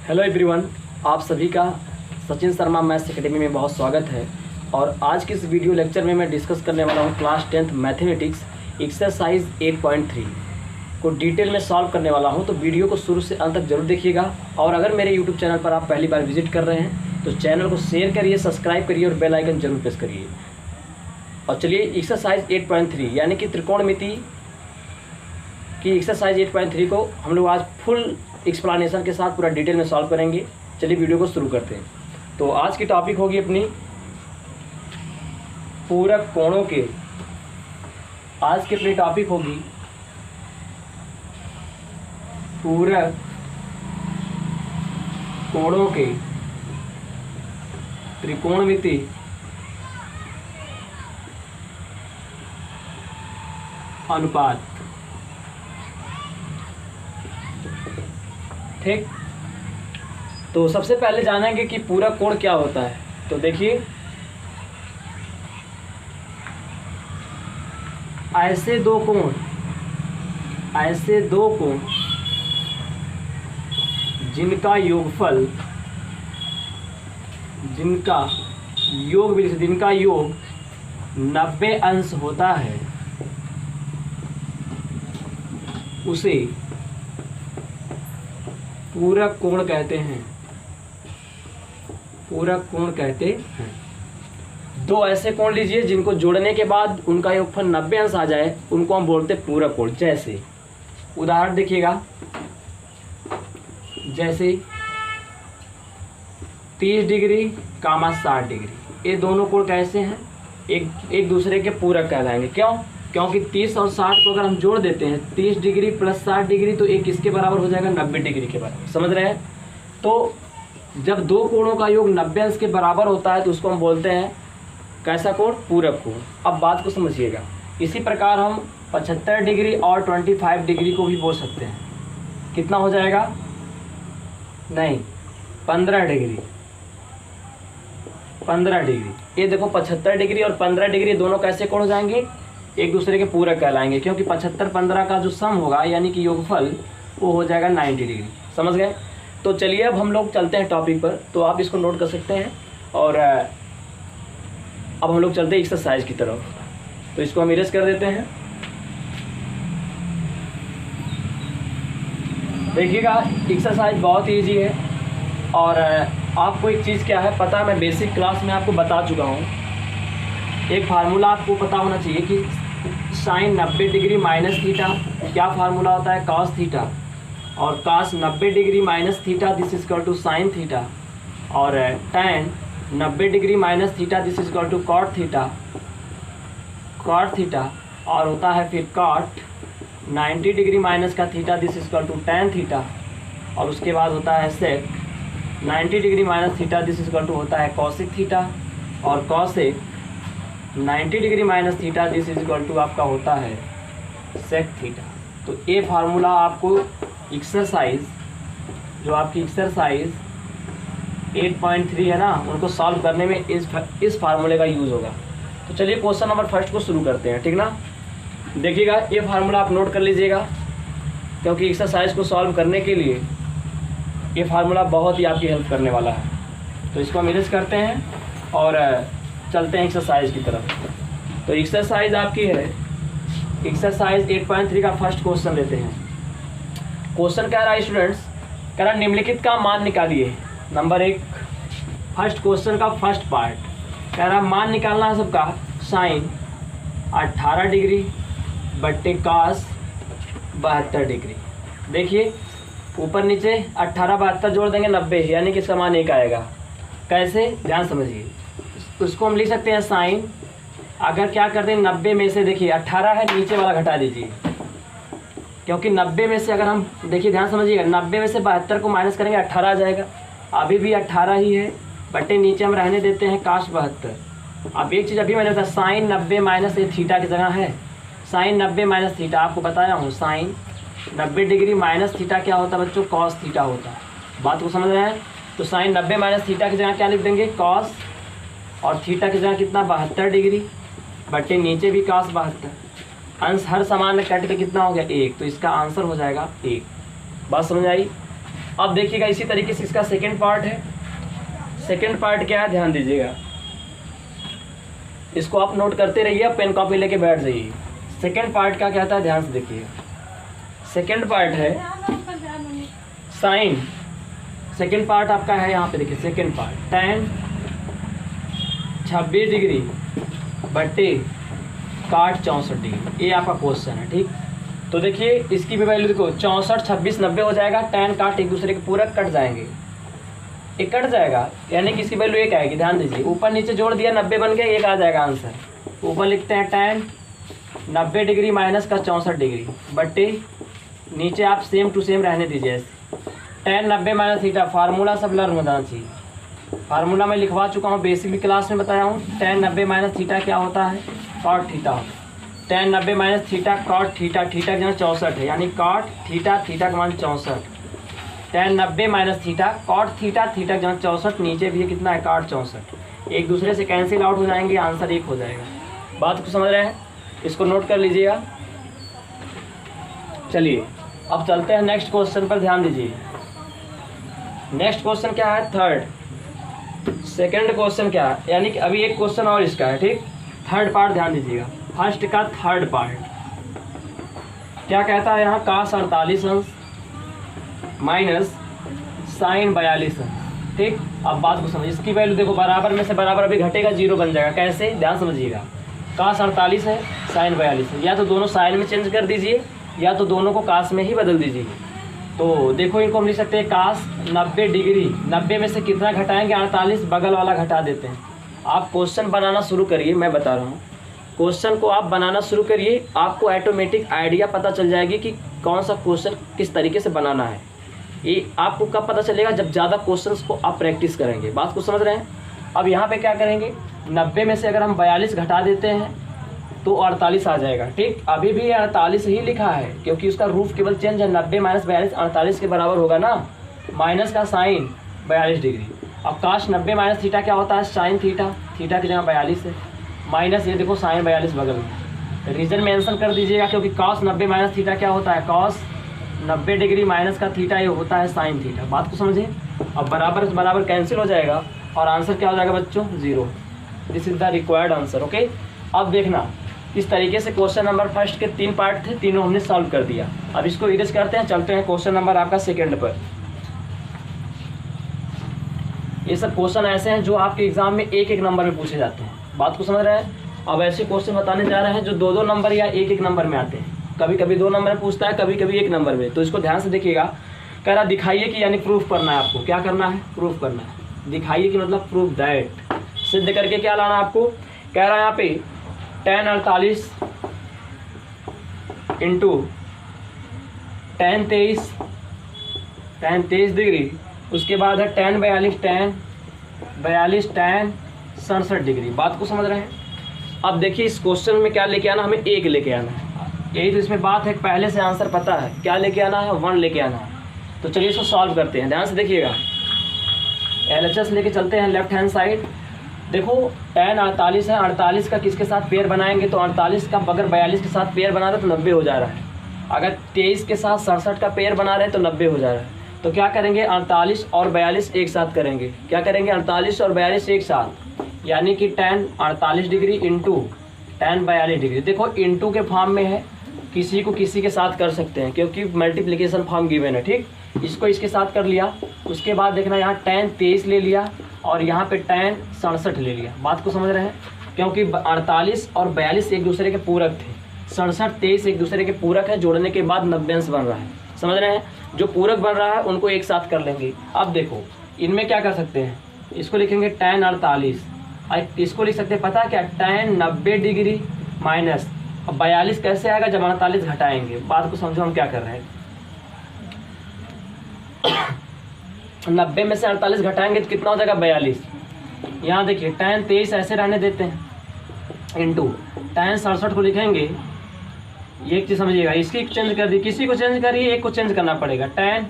Hello everyone, आप सभी का सचिन शर्मा मैथ्स एकेडमी में बहुत स्वागत है। और आज की इस वीडियो लेक्चर में मैं डिस्कस करने वाला हूँ क्लास 10th मैथमेटिक्स एक्सरसाइज 8.3 को डिटेल में सॉल्व करने वाला हूँ। तो वीडियो को शुरू से अंत तक जरूर देखिएगा। और अगर मेरे यूट्यूब चैनल पर आप पहली बार विजिट कर रहे हैं तो चैनल को शेयर करिए, सब्सक्राइब करिए और बेल आइकन जरूर प्रेस करिए। और चलिए एक्सरसाइज 8.3 यानी कि त्रिकोणमिति की एक्सरसाइज 8.3 को हम लोग आज फुल एक्सप्लेनेशन के साथ पूरा डिटेल में सॉल्व करेंगे। चलिए वीडियो को शुरू करते हैं। तो आज की टॉपिक होगी अपनी पूरक कोणों के। आज की अपनी टॉपिक होगी पूरक कोणों के त्रिकोणमिति अनुपात। ठीक, तो सबसे पहले जानेंगे कि पूरक कोण क्या होता है। तो देखिए, ऐसे दो कोण जिनका योग 90 अंश होता है उसे पूरक कोण कहते हैं। पूरक कोण कहते हैं। दो ऐसे कोण लीजिए जिनको जोड़ने के बाद उनका योगफल 90 अंश आ जाए, उनको हम बोलते हैं पूरक कोण। जैसे उदाहरण देखिएगा, जैसे 30 डिग्री कामा 60 डिग्री, ये दोनों कोण कैसे हैं? एक दूसरे के पूरक कहलाएंगे। क्यों? क्योंकि 30 और 60 को अगर हम जोड़ देते हैं, 30 डिग्री प्लस 60 डिग्री, तो एक किसके बराबर हो जाएगा? 90 डिग्री के बराबर। समझ रहे हैं? तो जब दो कोणों का योग 90 अंश के बराबर होता है तो उसको हम बोलते हैं कैसा कोण? पूरक कोण। अब बात को समझिएगा। इसी प्रकार हम 75 डिग्री और 25 डिग्री को भी बोल सकते हैं। कितना हो जाएगा? नहीं, 15 डिग्री। ये देखो, 75 डिग्री और 15 डिग्री दोनों कैसे कोण हो जाएंगे? एक दूसरे के पूरक कहलाएंगे, क्योंकि 75-15 का जो सम होगा यानी कि योगफल, वो हो जाएगा 90 डिग्री। समझ गए? तो चलिए अब हम लोग चलते हैं टॉपिक पर। तो आप इसको नोट कर सकते हैं। और अब हम लोग चलते हैं एक्सरसाइज की तरफ। तो इसको हम इरेज कर देते हैं। देखिएगा, एक्सरसाइज बहुत ईजी है। और आपको एक चीज़ क्या है पता है, मैं बेसिक क्लास में आपको बता चुका हूँ। एक फार्मूला आपको पता होना चाहिए कि साइन 90 डिग्री माइनस थीटा क्या फार्मूला होता है? Cos theta. और cos 90 degree minus theta this is equal to sine theta. और tan 90 degree minus theta this is equal to cot theta. और होता है फिर कॉट 90 डिग्री माइनस का theta this is equal to tan theta. और उसके बाद होता है sec 90 degree minus theta this is equal to होता है कॉसिक थीटा। और cosec 90 degree minus theta this is equal to आपका होता है सेक थीटा। तो ये फार्मूला आपको एक्सरसाइज, जो आपकी एक्सरसाइज 8.3 है ना, उनको सॉल्व करने में इस फार्मूले का यूज़ होगा। तो चलिए क्वेश्चन नंबर फर्स्ट को शुरू करते हैं। ठीक ना? देखिएगा, ये फार्मूला आप नोट कर लीजिएगा, क्योंकि एक्सरसाइज को सॉल्व करने के लिए ये फार्मूला बहुत ही आपकी हेल्प करने वाला है। तो इसको हम इरेज करते हैं और चलते हैं एक्सरसाइज की तरफ। तो एक्सरसाइज आपकी है एक्सरसाइज 8.3 का फर्स्ट क्वेश्चन लेते हैं। क्वेश्चन कह रहा है स्टूडेंट्स, कह रहा निम्नलिखित का मान निकालिए। नंबर 1, फर्स्ट क्वेश्चन का फर्स्ट पार्ट कह रहा मान निकालना है सबका। साइन 18 डिग्री बट्टे कॉस 72 डिग्री। देखिए, ऊपर नीचे 18 72 जोड़ देंगे 90, यानी कि इसका मान 1 आएगा। कैसे? ध्यान समझिए। उसको हम लिख सकते हैं साइन, अगर क्या करते हैं 90 में से, देखिए 18 है, नीचे वाला घटा दीजिए, क्योंकि 90 में से अगर हम देखिए, ध्यान समझिएगा, 90 में से 72 को माइनस करेंगे 18 आ जाएगा। अभी भी 18 ही है, बटे नीचे हम रहने देते हैं काश 72। अब एक चीज़ अभी मैंने बताया, साइन 90 माइनस ये थीटा की जगह है। साइन 90 माइनस थीटा आपको बताया हूँ, साइन 90 डिग्री माइनस थीटा क्या होता है बच्चों? कॉस थीटा होता है। बात को समझ रहे हैं? तो साइन 90 माइनस थीटा की जगह क्या लिख देंगे? कॉस। और थीटा की जगह कितना? 72 डिग्री बटे नीचे भी cos 72। अंश हर समान में कट के कितना हो गया? 1। तो इसका आंसर हो जाएगा 1। बात समझ आई? अब देखिएगा इसी तरीके से इसका सेकेंड पार्ट है। सेकेंड पार्ट क्या है ध्यान दीजिएगा, इसको आप नोट करते रहिए, आप पेन कॉपी लेके बैठ जाइए। सेकेंड पार्ट क्या कहता है ध्यान से देखिएगा। सेकेंड पार्ट है साइन। सेकेंड पार्ट आपका है यहाँ पे देखिए, सेकेंड पार्ट tan 26 डिग्री बट्टे काट 64 डिग्री, ये आपका क्वेश्चन है। ठीक, तो देखिए इसकी भी वैल्यू देखो 64, 26, 90 हो जाएगा। tan काट एक दूसरे के पूरक कट जाएंगे, एक कट जाएगा, यानी कि इसकी वैल्यू एक आएगी। ध्यान दीजिए, ऊपर नीचे जोड़ दिया 90 बन गया, एक आ जाएगा आंसर। ऊपर लिखते हैं tan 90 डिग्री माइनस का 64 डिग्री बट्टे, नीचे आप सेम टू सेम रहने दीजिए ऐसे। tan 90 माइनस थीटा, फार्मूला सब लर्न होना चाहिए। फार्मूला मैं लिखवा चुका हूँ, बेसिक भी क्लास में बताया हूँ। tan 90 माइनस थीटा क्या होता है, कॉट थीटा होता है। tan 90 minus theta cot theta, theta का मान 64 है, यानी कॉट थीटा, थीटा का मान 64। tan 90 minus theta cot theta, theta का मान 64, नीचे भी कितना है काट 64, एक दूसरे से कैंसिल आउट हो जाएंगे, आंसर एक हो जाएगा। बात को समझ रहे हैं, इसको नोट कर लीजिएगा। चलिए अब चलते हैं नेक्स्ट क्वेश्चन पर, ध्यान दीजिए। नेक्स्ट क्वेश्चन क्या है, थर्ड। सेकंड क्वेश्चन क्या है, यानी कि अभी एक क्वेश्चन और इसका है। ठीक, थर्ड पार्ट ध्यान दीजिएगा। फर्स्ट का थर्ड पार्ट क्या कहता है यहाँ, cos 48 अंश माइनस साइन 42 अंश। ठीक, अब बात को समझिए, इसकी वैल्यू देखो बराबर में से बराबर अभी घटेगा, जीरो बन जाएगा। कैसे, ध्यान समझिएगा। cos 48 है, साइन 42 है, या तो दोनों साइन में चेंज कर दीजिए या तो दोनों को cos में ही बदल दीजिए। तो देखो इनको हम लिख सकते हैं cos 90 डिग्री, 90 में से कितना घटाएंगे 48, बगल वाला घटा देते हैं। आप क्वेश्चन बनाना शुरू करिए, मैं बता रहा हूँ, क्वेश्चन को आप बनाना शुरू करिए, आपको ऑटोमेटिक आइडिया पता चल जाएगी कि कौन सा क्वेश्चन किस तरीके से बनाना है। ये आपको कब पता चलेगा, जब ज़्यादा क्वेश्चंस को आप प्रैक्टिस करेंगे। बात को समझ रहे हैं। अब यहाँ पे क्या करेंगे, 90 में से अगर हम 42 घटा देते हैं तो 48 आ जाएगा। ठीक, अभी भी 48 ही लिखा है क्योंकि उसका रूफ केवल चेंज है। 90 माइनस 42 48 के बराबर होगा ना, माइनस का साइन 42 डिग्री। अब cos 90 माइनस थीटा क्या होता है, साइन थीटा, थीटा की जगह 42 है, माइनस ये देखो साइन 42 बगल में। रीजन मेंशन कर दीजिएगा क्योंकि cos 90 माइनस थीटा क्या होता है, cos 90 डिग्री माइनस का थीटा ये होता है साइन थीटा। बात को समझिए। अब बराबर बराबर कैंसिल हो जाएगा और आंसर क्या हो जाएगा बच्चों, 0। This is the required answer. Okay, अब देखना इस तरीके से क्वेश्चन नंबर फर्स्ट के 3 पार्ट थे, तीनों हमने सॉल्व कर दिया। अब इसको इरेज करते हैं, चलते हैं क्वेश्चन नंबर आपका सेकंड पर। ये सब क्वेश्चन ऐसे हैं जो आपके एग्जाम में एक एक नंबर में पूछे जाते हैं। बात को समझ रहे हैं। अब ऐसे क्वेश्चन बताने जा रहे हैं जो 2-2 नंबर या एक एक नंबर में आते हैं। कभी कभी 2 नंबर में पूछता है, कभी कभी 1 नंबर में। तो इसको ध्यान से देखिएगा। कह रहा दिखाइए कि, यानी प्रूफ करना है आपको। क्या करना है, प्रूफ करना है। दिखाइए कि मतलब प्रूफ दैट, सिद्ध करके क्या लाना है आपको। कह रहा है यहाँ पे tan 48 इंटू tan 23 डिग्री, उसके बाद है tan 42 tan 67 डिग्री। बात को समझ रहे हैं। अब देखिए इस क्वेश्चन में क्या लेके आना, हमें 1 लेके आना है। यही तो इसमें बात है, पहले से आंसर पता है क्या लेके आना है, 1 लेके आना है। तो चलिए इसको सॉल्व करते हैं, ध्यान से देखिएगा। LHS लेके चलते हैं लेफ्ट हैंड साइड। देखो tan 48 है, 48 का किसके साथ पेयर बनाएंगे, तो 48 का अगर 42 के साथ पेयर बना रहे तो 90 हो जा रहा है। अगर 23 के साथ 67 का पेयर बना रहे तो 90 हो जा रहा है। तो क्या करेंगे, 48 और 42 एक साथ करेंगे। क्या करेंगे, 48 और 42 एक साथ, यानी कि tan 48 degree into tan 42 degree. देखो इंटू के फॉर्म में है, किसी को किसी के साथ कर सकते हैं क्योंकि मल्टीप्लिकेशन फॉर्म गिवन है। ठीक, इसको इसके साथ कर लिया। उसके बाद देखना यहाँ tan 23 ले लिया और यहाँ पे tan 67 ले लिया। बात को समझ रहे हैं, क्योंकि 48 और 42 एक दूसरे के पूरक थे, 67 23 एक दूसरे के पूरक है, जोड़ने के बाद 90 अंश बन रहा है। समझ रहे हैं, जो पूरक बन रहा है उनको एक साथ कर लेंगे। अब देखो इनमें क्या कर सकते हैं, इसको लिखेंगे tan 48, इसको लिख सकते हैं पता है क्या, tan 90 डिग्री माइनस। अब 42 कैसे आएगा, जब 48 घटाएंगे। बात को समझो हम क्या कर रहे हैं। 90 में से 48 घटाएंगे तो कितना हो जाएगा, 42। यहाँ देखिए tan 23 ऐसे रहने देते हैं, इंटू tan 67 को लिखेंगे। ये एक चीज़ समझिएगा, इसकी चेंज कर दी, किसी को चेंज करिए, एक को चेंज करना पड़ेगा। tan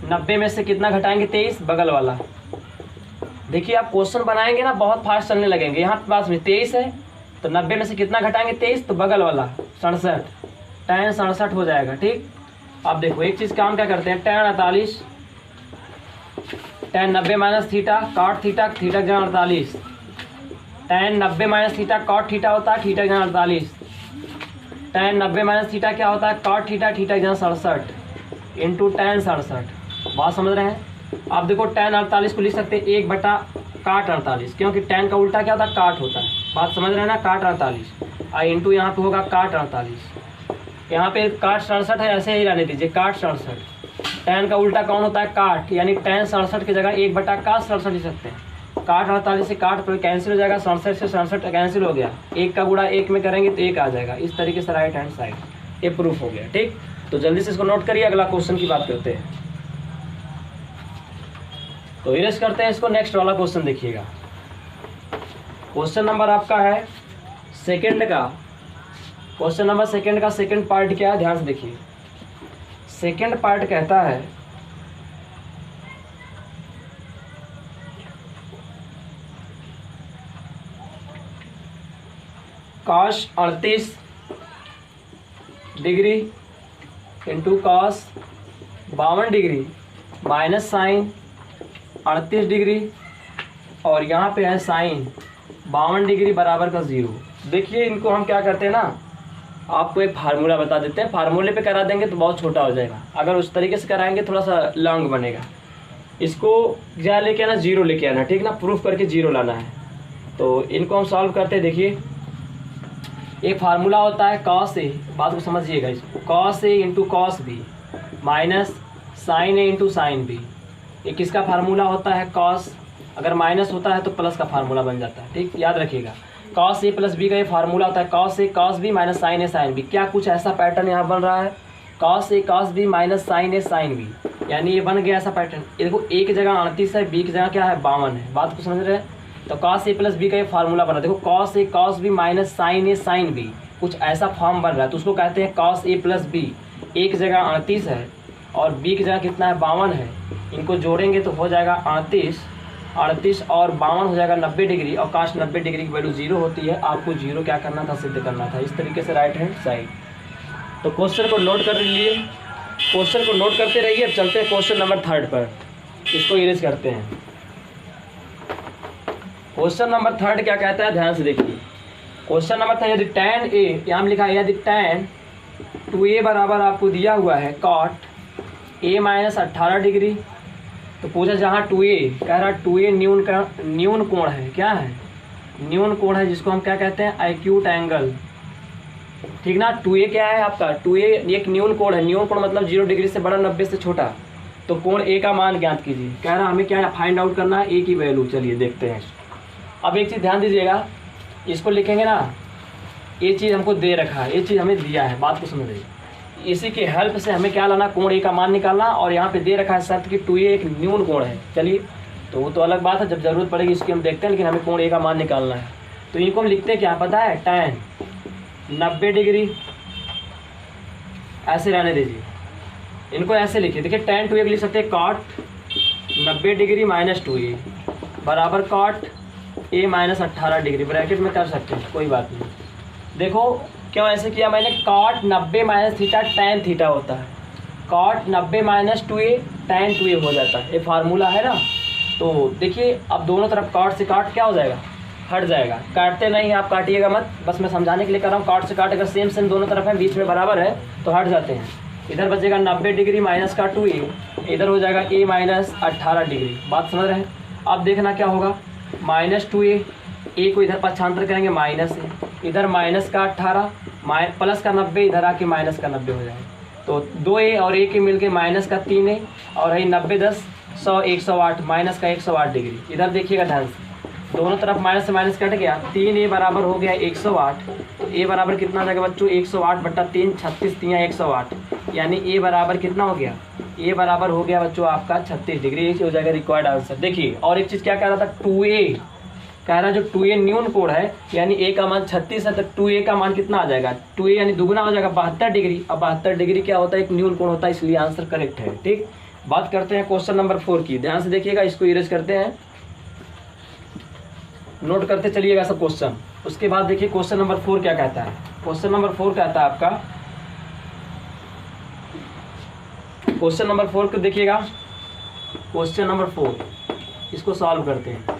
90 में से कितना घटाएंगे, 23, बगल वाला। देखिए आप क्वेश्चन बनाएंगे ना, बहुत फास्ट चलने लगेंगे। यहाँ पास में 23 है तो 90 में से कितना घटाएंगे, 23, तो बगल वाला 67, tan 67 हो जाएगा। ठीक, अब देखो एक चीज़ काम क्या करते हैं, tan 48 tan 90 minus theta cot theta, theta की जगह 48, tan 90 minus theta cot theta होता है, थीटा की जगह 48, tan 90 माइनस थीटा क्या होता है cot थीटा, थीटा की जगह 67 इंटू tan 67। बात समझ रहे हैं? आप देखो tan 48 को लिख सकते हैं 1/cot 48, क्योंकि tan का उल्टा क्या होता है cot होता है। बात समझ रहे हैं ना, cot 48 और इंटू यहाँ पे होगा cot 48, यहाँ पे cot 67 है, ऐसे ही रहने दीजिए cot 67। tan का उल्टा कौन होता है cot, यानी tan 67 की जगह 1/cot 67 लिख सकते हैं। cot 48 से cot तो कैंसिल हो जाएगा, 67 से 67 कैंसिल हो गया, 1 का गुणा 1 में करेंगे तो 1 आ जाएगा। इस तरीके से राइट हैंड साइड ये प्रूफ हो गया। ठीक, तो जल्दी से इसको नोट करिए, अगला क्वेश्चन की बात करते हैं। तो इरेज करते हैं इसको, नेक्स्ट वाला क्वेश्चन देखिएगा। क्वेश्चन नंबर आपका है सेकंड का, क्वेश्चन नंबर सेकंड का सेकंड पार्ट क्या है, ध्यान से देखिए। सेकंड पार्ट कहता है cos 38 degree into cos 52 degree minus sine 38 degree और यहाँ पे है साइन 52 डिग्री बराबर का 0। देखिए इनको हम क्या करते हैं ना, आपको एक फार्मूला बता देते हैं, फार्मूले पे करा देंगे तो बहुत छोटा हो जाएगा, अगर उस तरीके से कराएंगे थोड़ा सा लॉन्ग बनेगा। इसको क्या लेके आना, 0 लेके आना, ठीक ना, प्रूफ करके 0 लाना है। तो इनको हम सॉल्व करते हैं। देखिए एक फार्मूला होता है cos A, बात को समझिएगा, इसको cos A into cos B minus sine A into sine B। ये किसका फार्मूला होता है cos, अगर माइनस होता है तो प्लस का फार्मूला बन जाता है। ठीक, याद रखिएगा cos A प्लस B का ये फार्मूला होता है cos A cos B minus sine A sine B। क्या कुछ ऐसा पैटर्न यहाँ बन रहा है, cos A cos B minus sine A sine B, यानी ये बन गया ऐसा पैटर्न। ये देखो A की जगह 38 है, B की जगह क्या है 52 है। बात को समझ रहे हैं? तो cos A प्लस B का ये फार्मूला बना, देखो cos A cos B minus sine A sine B, कुछ ऐसा फॉर्म बन रहा है, तो उसको कहते हैं cos A plus B। A की जगह 38 है और B की जगह कितना है 52 है, इनको जोड़ेंगे तो हो जाएगा 38 और 52 हो जाएगा 90 डिग्री, और cos 90 डिग्री की वैल्यू 0 होती है। आपको 0 क्या करना था, सिद्ध करना था। इस तरीके से राइट हैंड साइड। तो क्वेश्चन को नोट कर लीजिए, क्वेश्चन को नोट करते रहिए। अब चलते हैं क्वेश्चन नंबर 3 पर, इसको इरेज करते हैं। क्वेश्चन नंबर 3 क्या कहता है, ध्यान से देखिए। क्वेश्चन नंबर 3, यदि tan A, यहाँ लिखा है यदि tan 2A बराबर आपको दिया हुआ है cot A माइनस 18 डिग्री, तो पूछा जहाँ 2A कह रहा 2A न्यून कोण है, क्या है न्यून कोण है, जिसको हम क्या कहते हैं एक्यूट एंगल। ठीक ना, 2A क्या है आपका, 2A एक न्यून कोण है, न्यून कोण मतलब 0 डिग्री से बड़ा 90 से छोटा। तो कोण A का मान ज्ञात कीजिए, कह रहा हमें क्या फाइंड आउट करना है A की वैल्यू। चलिए देखते हैं। अब एक चीज़ ध्यान दीजिएगा, इसको लिखेंगे ना, ये चीज़ हमको दे रखा है, ये चीज़ हमें दिया है, बात को समझिए। इसी के हेल्प से हमें क्या लाना, कोण A का मान निकालना, और यहाँ पे दे रखा है शर्त कि 2A एक न्यून कोण है। चलिए, तो वो तो अलग बात है, जब ज़रूरत पड़ेगी इसकी हम देखते हैं, लेकिन हमें कोण A का मान निकालना है। तो इनको हम लिखते हैं क्या पता है, tan 90 डिग्री, ऐसे रहने दीजिए, इनको ऐसे लिखिए। देखिए tan 2A लिख सकते हैं cot 90 डिग्री माइनस 2A बराबर cot A minus 18 degree, bracket में कर सकते हैं, कोई बात नहीं। देखो क्यों ऐसे किया मैंने, cot 90 minus theta tan theta होता है, cot 90 minus 2A tan 2A हो जाता है, ये फार्मूला है ना। तो देखिए अब दोनों तरफ cot से cot क्या हो जाएगा, हट जाएगा। काटते नहीं, आप काटिएगा मत, बस मैं समझाने के लिए कर रहा हूँ। cot से cot अगर सेम दोनों तरफ है, बीच में बराबर है तो हट जाते हैं। इधर बचेगा 90 डिग्री माइनस का 2A, इधर हो जाएगा A माइनस 18 डिग्री। बात समझ रहे हैं? अब देखना क्या होगा, माइनस 2A, A को इधर पक्षांतर करेंगे माइनस A, इधर माइनस का 18 प्लस का 90, इधर आके माइनस का 90 हो जाएगा। तो 2A और A के मिलके माइनस का 3A, और है 90 10 100 108 माइनस का 108 डिग्री। इधर देखिएगा ध्यान से, दोनों तरफ माइनस से माइनस कट गया, 3A बराबर हो गया 108। तो A बराबर कितना हो जाएगा बच्चों, 108 बट्टा 3, 36 3 108, यानी A बराबर कितना हो गया, A बराबर हो गया बच्चों आपका 36 डिग्री। ये हो जाएगा रिक्वायर्ड आंसर। देखिए और एक चीज़ क्या कह रहा था, 2A कह रहा जो 2A न्यून कोण है, यानी A का मान 36 है, तो 2A का मान कितना आ जाएगा, 2A यानी दुगुना हो जाएगा 72 डिग्री। अब 72 डिग्री क्या होता है, एक न्यून कोण होता है, इसलिए आंसर करेक्ट है। ठीक, बात करते हैं क्वेश्चन नंबर 4 की, ध्यान से देखिएगा, इसको इरेज करते हैं, नोट करते चलिएगा सब क्वेश्चन। उसके बाद देखिए क्वेश्चन नंबर 4 क्या कहता है। क्वेश्चन नंबर 4 कहता है आपका, क्वेश्चन नंबर 4 को देखिएगा, क्वेश्चन नंबर 4 इसको सॉल्व करते हैं।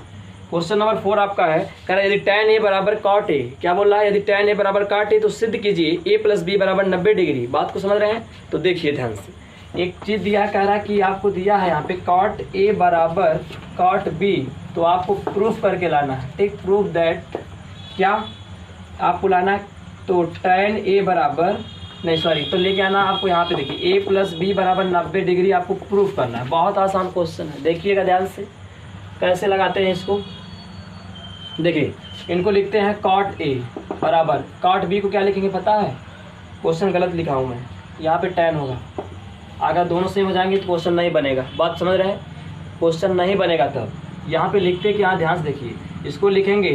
क्वेश्चन नंबर 4 आपका है, कह रहा है यदि tan a बराबर cot a, क्या बोल रहा है, यदि tan a बराबर cot a तो सिद्ध कीजिए a प्लस बी बराबर 90 डिग्री। बात को समझ रहे हैं? तो देखिए ध्यान से, एक चीज़ दिया, कह रहा है कि आपको दिया है यहाँ पे cot a बराबर cot b, तो आपको प्रूफ करके लाना है। ठीक, प्रूफ दैट, क्या आपको लाना है, तो tan a बराबर नहीं सॉरी तो लेके आना आपको यहाँ पे, देखिए a प्लस बी बराबर 90 डिग्री आपको प्रूफ करना है। बहुत आसान क्वेश्चन है, देखिएगा ध्यान से कैसे लगाते हैं इसको। देखिए इनको लिखते हैं cot a बराबर cot b को क्या लिखेंगे पता है, क्वेश्चन गलत लिखा हूँ मैं, यहाँ पे tan होगा। अगर दोनों सेम हो जाएंगे तो क्वेश्चन नहीं बनेगा। बात समझ रहे हैं? क्वेश्चन नहीं बनेगा तब यहाँ पे लिखते कि यहाँ ध्यान से देखिए, इसको लिखेंगे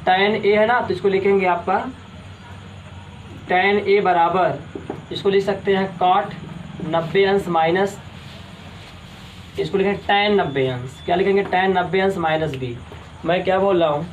tan a है ना, तो इसको लिखेंगे आपका tan a बराबर, इसको लिख सकते हैं cot 90 अंश माइनस, इसको लिखेंगे tan 90 अंश, क्या लिखेंगे tan 90 अंश माइनस b। मैं क्या बोल रहा हूँ,